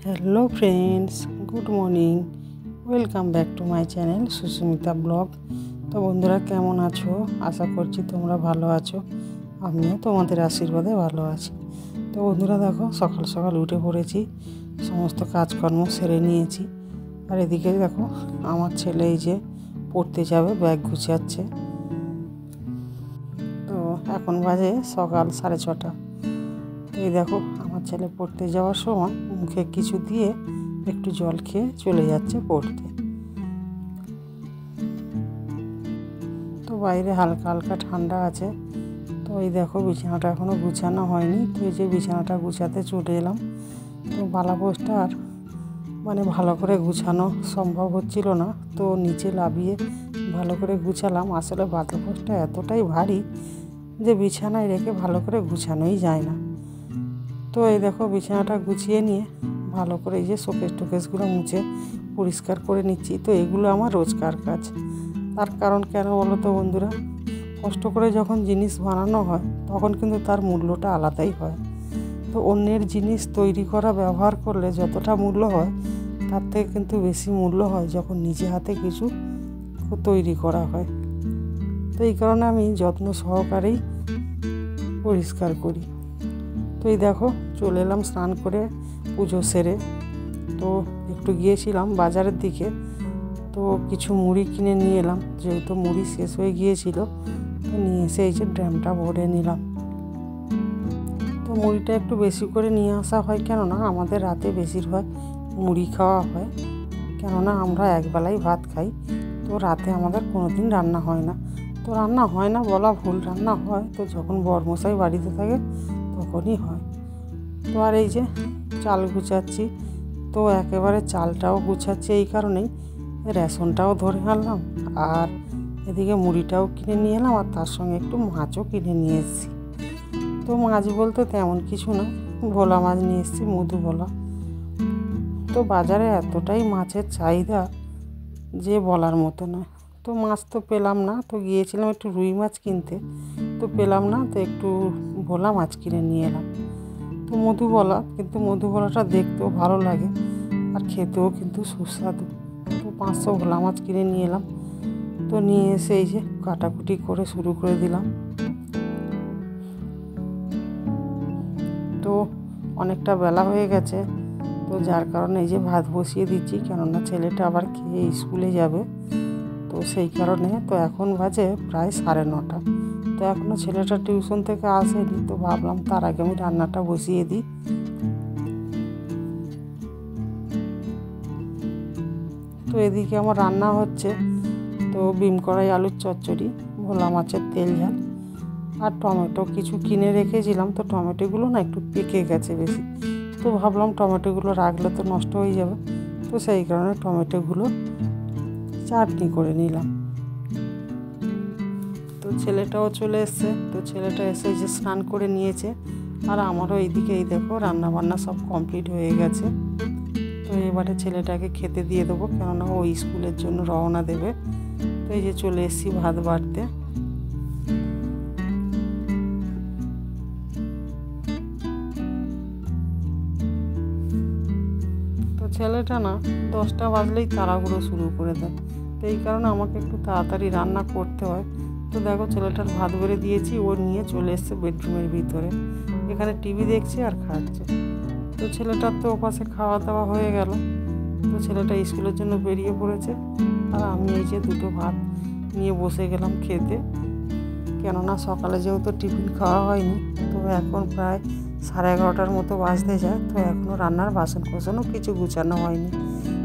Hello friends, good morning. Welcome back to my channel Susmita blog. তো বন্ধুরা, কেমন আছো? আশা করছি তোমরা ভালো আছো। আমিও তোমাদের আশীর্বাদে ভালো আছি। তো বন্ধুরা দেখো, সকাল সকাল উঠে পড়েছি, সমস্ত কাজকর্ম সেরে নিয়েছি। আর এদিকে দেখো, আমার ছেলে এই যে পড়তে যাবে, ব্যাগ গুছাচ্ছে। তো এখন বাজে সকাল 6:30। এই দেখো, আমার ছেলে পড়তে যাওয়ার সময় মুখে কিছু দিয়ে একটু জল খেয়ে চলে যাচ্ছে পড়তে। তো বাইরে হালকা হালকা ঠান্ডা আছে। তো এই দেখো, বিছানাটা এখনও গুছানো হয়নি। তো এই যে বিছানাটা গুছাতে চলে এলাম। তো বালাপোষটা আর ভালো করে গুছানো সম্ভব হচ্ছিল না। তো নিচে লাবিয়ে ভালো করে গুছালাম। আসলে বালাপোষটা এতটাই ভারী যে বিছানায় রেখে ভালো করে গুছানোই যায় না। তো এই দেখো, বিছানাটা গুছিয়ে নিয়ে ভালো করে এই যে শোকেস টোকেসগুলো মুছে পরিষ্কার করে নিচ্ছি। তো এগুলো আমার রোজকার কাজ। তার কারণ কেন বলো তো বন্ধুরা, কষ্ট করে যখন জিনিস বানানো হয় তখন কিন্তু তার মূল্যটা আলাদাই হয়। তো অন্যের জিনিস তৈরি করা ব্যবহার করলে যতটা মূল্য হয়, তার থেকে কিন্তু বেশি মূল্য হয় যখন নিজে হাতে কিছু তৈরি করা হয়। তো এই কারণে আমি যত্ন সহকারেই পরিষ্কার করি। তো এই দেখো, চলে এলাম স্নান করে পুজো সেরে। তো একটু গিয়েছিলাম বাজারের দিকে। তো কিছু মুড়ি কিনে নিয়ে এলাম, যেহেতু মুড়ি শেষ হয়ে গিয়েছিল। তো নিয়ে এসে এই যে ড্রামটা ভরে নিলাম। তো মুড়িটা একটু বেশি করে নিয়ে আসা হয়, কেননা আমাদের রাতে বেশিরভাগ মুড়ি খাওয়া হয়। কেননা আমরা একবেলাই ভাত খাই। তো রাতে আমাদের কোনো দিন রান্না হয় না। তো রান্না হয় না বলা ভুল, রান্না হয়। তো যখন বরমশাই বাড়িতে থাকে তখনই হয়। তো আর এই যে চাল গুছাচ্ছি। তো একেবারে চালটাও গুছাচ্ছি এই কারণেই, রেশনটাও ধরে আনলাম, আর এদিকে মুড়িটাও কিনে নিয়ে এলাম, আর তার সঙ্গে একটু মাছও কিনে নিয়ে এসেছি। তো মাছ বলতে তেমন কিছু না, ভোলা মাছ নিয়ে এসেছি, মধু ভোলা। তো বাজারে এতটাই মাছের চাহিদা যে বলার মতো নয়। তো মাছ তো পেলাম না। তো গিয়েছিলাম একটু রুই মাছ কিনতে, তো পেলাম না। তো একটু ভোলা মাছ কিনে নিয়ে এলাম। তো মধুবলা, কিন্তু মধুবলাটা দেখতেও ভালো লাগে আর খেতেও কিন্তু সুস্বাদু। তো 500 ভোলা মাছ কিনে নিয়ে এলাম। তো নিয়ে এসে এই যে কাটাকুটি করে শুরু করে দিলাম। তো অনেকটা বেলা হয়ে গেছে। তো যার কারণে এই যে ভাত বসিয়ে দিচ্ছি, কেননা ছেলেটা আবার খেয়ে স্কুলে যাবে। তো সেই কারণে তো এখন বাজে প্রায় 9:30। তো এখনও ছেলেটা টিউশন থেকে আসেনি। তো ভাবলাম তার আগে আমি রান্নাটা বসিয়ে দিই। তো এদিকে আমার রান্না হচ্ছে। তো বিম কড়াই আলুর চচ্চড়ি, ভোলা মাছের তেল ঝাল, আর টমেটো কিছু কিনে রেখেছিলাম। তো টমেটোগুলো না একটু পেকে গেছে বেশি। তো ভাবলাম টমেটোগুলো রাখলে তো নষ্ট হয়ে যাবে। তো সেই কারণে টমেটোগুলো চাটনি করে নিলাম। তো ছেলেটাও চলে এসছে। তো ছেলেটা এসে যে স্নান করে নিয়েছে, আর আমারও এইদিকে এই দেখো রান্নাবান্না সব কমপ্লিট হয়ে গেছে। তো এবারে ছেলেটাকে খেতে দিয়ে দেবো, কেননা ও স্কুলের জন্য রওনা দেবে। তো এই যে চলে এসেছি ভাত বাড়তে। তো ছেলেটা না 10টা বাজলেই তাড়াহুড়ো শুরু করে দেয়। তো এই কারণে আমাকে একটু তাড়াতাড়ি রান্না করতে হয়। তো দেখো, ছেলেটার ভাত বেড়ে দিয়েছি, ও নিয়ে চলে এসছে বেডরুমের ভিতরে। এখানে টিভি দেখছে আর খাচ্ছে। তো ছেলেটার তো ওপাশে খাওয়া দাওয়া হয়ে গেল। তো ছেলেটা স্কুলের জন্য বেরিয়ে পড়েছে, আর আমি এই যে দুটো ভাত নিয়ে বসে গেলাম খেতে। কেননা সকালে যেহেতু টিফিন খাওয়া হয়নি। তো এখন প্রায় 11:30 মতো বাজতে যায়। তো এখনও রান্নার বাসন কোসনও কিছু গুছানো হয়নি।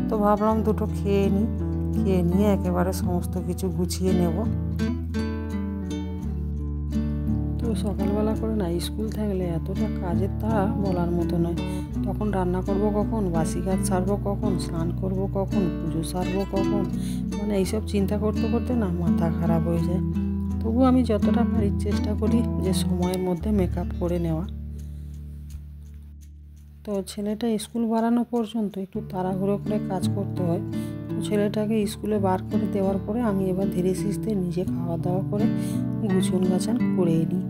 তো ভাবলাম দুটো খেয়ে নিই, খেয়ে নিয়ে একেবারে সমস্ত কিছু গুছিয়ে নেব। তো সকালবেলা করে না স্কুল থাকলে এতটা কাজের তাড়া বলার মতো নয়। তখন রান্না করব কখন, বাসি কাজ সারবো কখন, স্নান করব কখন, পুজো সারবো কখন, এইসব চিন্তা করতে করতে না মাথা খারাপ হয়ে যায়। তবু আমি যতটা পারি চেষ্টা করি যে সময়ের মধ্যে মেকআপ করে নেওয়া। তো ছেলেটা স্কুল বাড়ানো পর্যন্ত একটু তাড়াহুড়ো করে কাজ করতে হয়। তো ছেলেটাকে স্কুলে বার করে দেওয়ার পরে আমি এবার ধীরে সুস্থে নিজে খাওয়া দাওয়া করে গুছন গাছান করে নিই।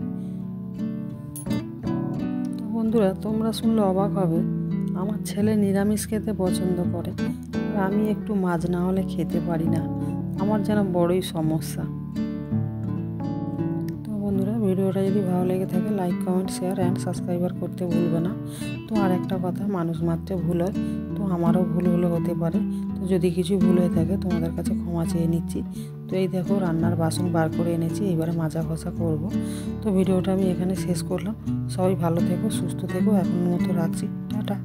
তো বন্ধুরা, তোমরা শুনলে অবাক হবে, আমার ছেলে নিরামিষ খেতে পছন্দ করে, আর আমি একটু মাছ না হলে খেতে পারি না। আমার যেন বড়ই সমস্যা। তো বন্ধুরা, ভিডিওটা যদি ভালো লেগে থাকে like, comment, share and subscriber করতে ভুলবে না। তো আর একটা কথা, মানুষ মাত্র ভুল হয়, তো আমারও ভুল হতে পারে। তো যদি কিছু ভুল হয়ে থাকে তোমাদের কাছে ক্ষমা চেয়ে নিচ্ছি। তো এই দেখো রান্নার বাসন বার করে এনেছি, এবারে মাজা ঘষা করব। তো ভিডিওটা আমি এখানে শেষ করলাম। সবাই ভালো থেকো, সুস্থ থেকো, এখন মতো রাখছি, টাটা।